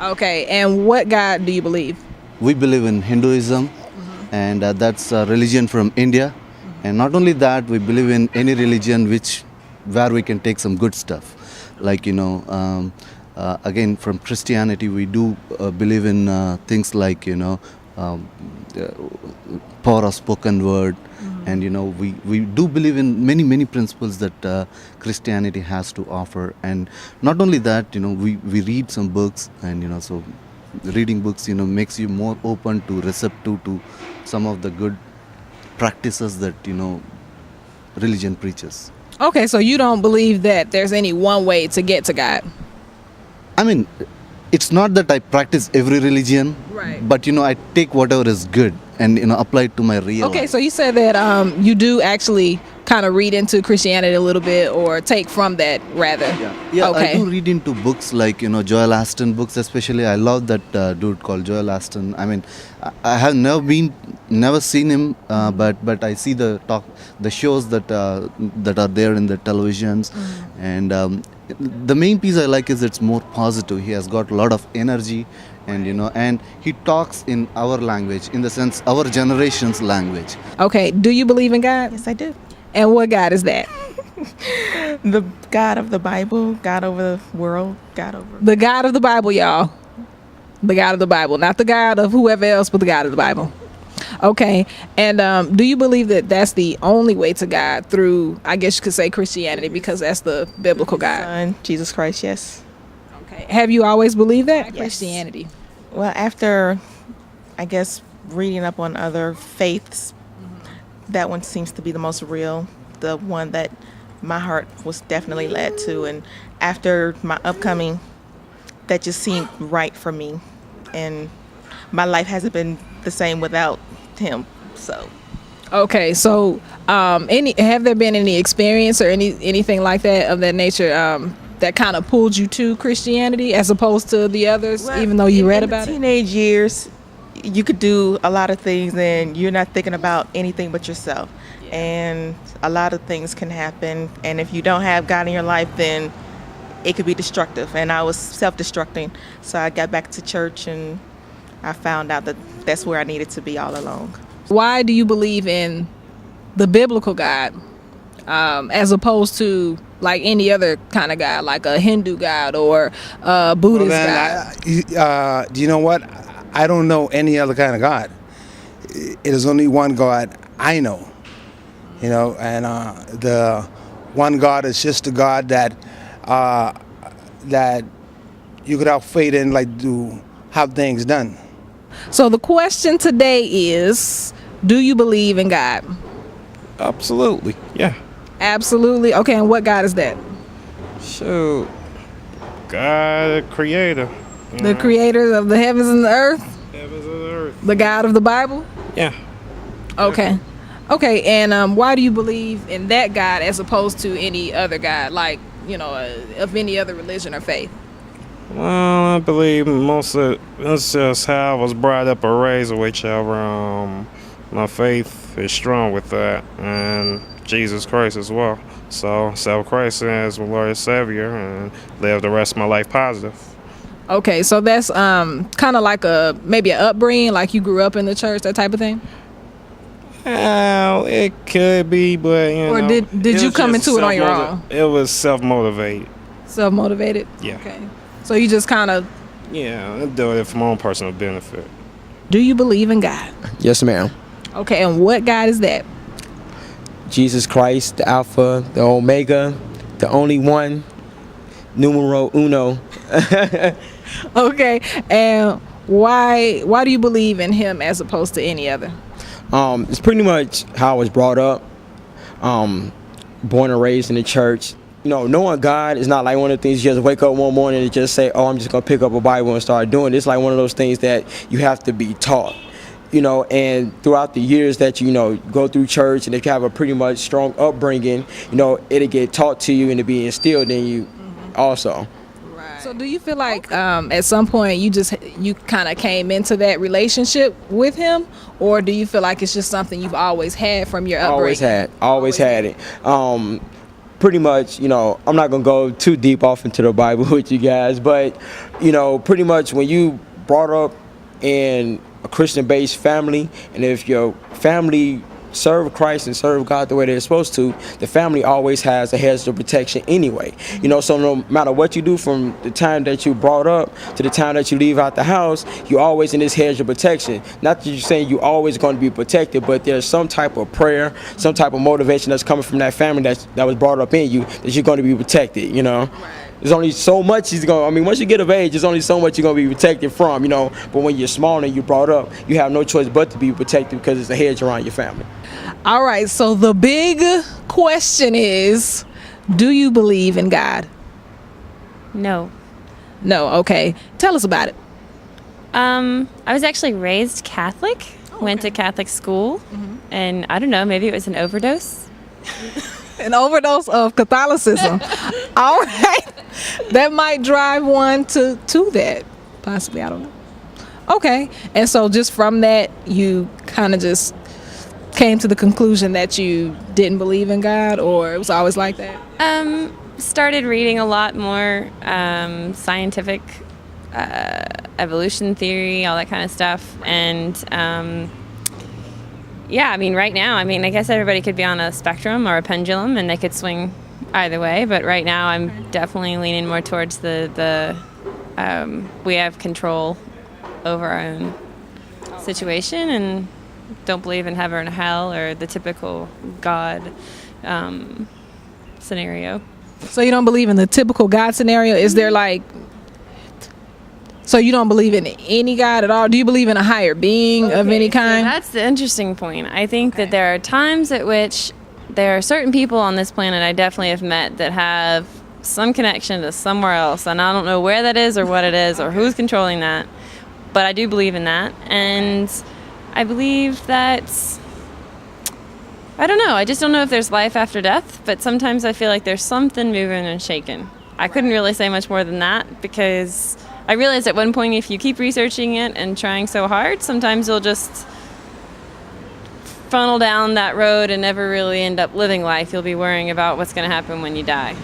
Okay, and what God do you believe? We believe in Hinduism, and that's a religion from India. And not only that, we believe in any religion where we can take some good stuff. Like, again, from Christianity, we do believe in things like, um, uh, power of spoken word. And, we do believe in many principles that Christianity has to offer. And not only that, we read some books, and, so reading books, makes you more open to receptive to some of the good practices that, religion preaches. Okay, so you don't believe that there's any one way to get to God. I mean, it's not that I practice every religion, Right. but I take whatever is good and apply it to my real Okay, life. so you said that you do actually kind of read into Christianity a little bit, or take from that rather. Yeah, Okay. I do read into books like Joel Aston books, especially. I love that dude called Joel Aston. I mean, I have never seen him, but I see the shows that are there in the televisions, and the main piece I like is it's more positive. He has got a lot of energy, and and he talks in our language, in the sense our generation's language. Okay, do you believe in God? Yes, I do. And what God is that? The God of the Bible, God over the world, God over. The God of the Bible, y'all. The God of the Bible, not the God of whoever else, but the God of the Bible. Okay, and do you believe that that's the only way to God through, I guess you could say, Christianity, because that's the biblical God? Son, Jesus Christ, yes. Okay, have you always believed that? Yes. Christianity. Well, after, I guess, reading up on other faiths, that one seems to be the most real, the one that my heart was definitely led to. And after my upcoming, that just seemed right for me. And my life hasn't been the same without him. So, Okay, so have there been any experience or anything like that of that nature that kind of pulled you to Christianity as opposed to the others, well, even though you read in about the it? teenage years, you could do a lot of things and you're not thinking about anything but yourself. And a lot of things can happen. And if you don't have God in your life, then it could be destructive. And I was self-destructing. So I got back to church and I found out that that's where I needed to be all along. Why do you believe in the biblical God as opposed to like any other kind of God, like a Hindu God or a Buddhist God? Do you know what? I don't know any other kind of God. It is only one God I know. And the one God is just a God that that you could have faith in, like to have things done. So the question today is, do you believe in God? Absolutely, yeah. Absolutely. Okay, and what God is that? So, God, creator. The creator of the heavens and the earth? Heavens and earth. The God of the Bible? Yeah. Okay. Okay, and why do you believe in that God as opposed to any other God, like, of any other religion or faith? Well, I believe that's just how I was brought up or raised, whichever. My faith is strong with that, and Jesus Christ as well. So, accept Christ as my Lord and Savior and live the rest of my life positive. Okay, so that's kind of like maybe an upbringing, like you grew up in the church, that type of thing? Well, it could be, but Or did you come into it on your own? It was self-motivated. Self-motivated? Yeah. Okay. So you just kind of... Yeah, I do it for my own personal benefit. Do you believe in God? Yes, ma'am. Okay, and what God is that? Jesus Christ, the Alpha, the Omega, the only one, numero uno. Okay, and why do you believe in him as opposed to any other? It's pretty much how I was brought up. Born and raised in the church. Knowing God is not like one of the things you just wake up one morning and just say, oh, I'm just going to pick up a Bible and start doing it. It's like one of those things that you have to be taught. And throughout the years that go through church, and if you have a pretty much strong upbringing, it'll get taught to you and it'll be instilled in you also. So do you feel like at some point you kind of came into that relationship with him, or do you feel like it's just something you've always had from your upbringing? Always had it. pretty much, I'm not going to go too deep off into the Bible with you guys, but, pretty much when you brought up in a Christian-based family, and if your family serve Christ and serve God the way they're supposed to, the family always has a hedge of protection anyway. So no matter what you do from the time that you brought up to the time that you leave out the house, you're always in this hedge of protection. Not that you're saying you're always going to be protected, but there's some type of prayer, some type of motivation that's coming from that family that was brought up in you, that you're going to be protected, There's only so much once you get of age, there's only so much you're going to be protected from, But when you're small and you're brought up, you have no choice but to be protected because it's a hedge around your family. All right, so the big question is, do you believe in God? No. No, okay. Tell us about it. I was actually raised Catholic, went to Catholic school, and I don't know, maybe it was an overdose. An overdose of Catholicism. All right. That might drive one to that. Possibly, I don't know. Okay. And so just from that, you kind of just came to the conclusion that you didn't believe in God, or it was always like that? Started reading a lot more scientific evolution theory, all that kind of stuff. And right now, I guess everybody could be on a spectrum or a pendulum and they could swing either way. But right now I'm definitely leaning more towards the we have control over our own situation and don't believe in heaven or hell or the typical God scenario. So you don't believe in the typical God scenario? Is there so you don't believe in any God at all? Do you believe in a higher being of any kind? So that's the interesting point. I think that there are times at which there are certain people on this planet I definitely have met that have some connection to somewhere else, and I don't know where that is or what it is or who's controlling that, but I do believe in that. And I believe that, I don't know, I just don't know if there's life after death, but sometimes I feel like there's something moving and shaking. I couldn't really say much more than that because I realized at one point if you keep researching it and trying so hard, sometimes you'll just funnel down that road and never really end up living life. You'll be worrying about what's going to happen when you die.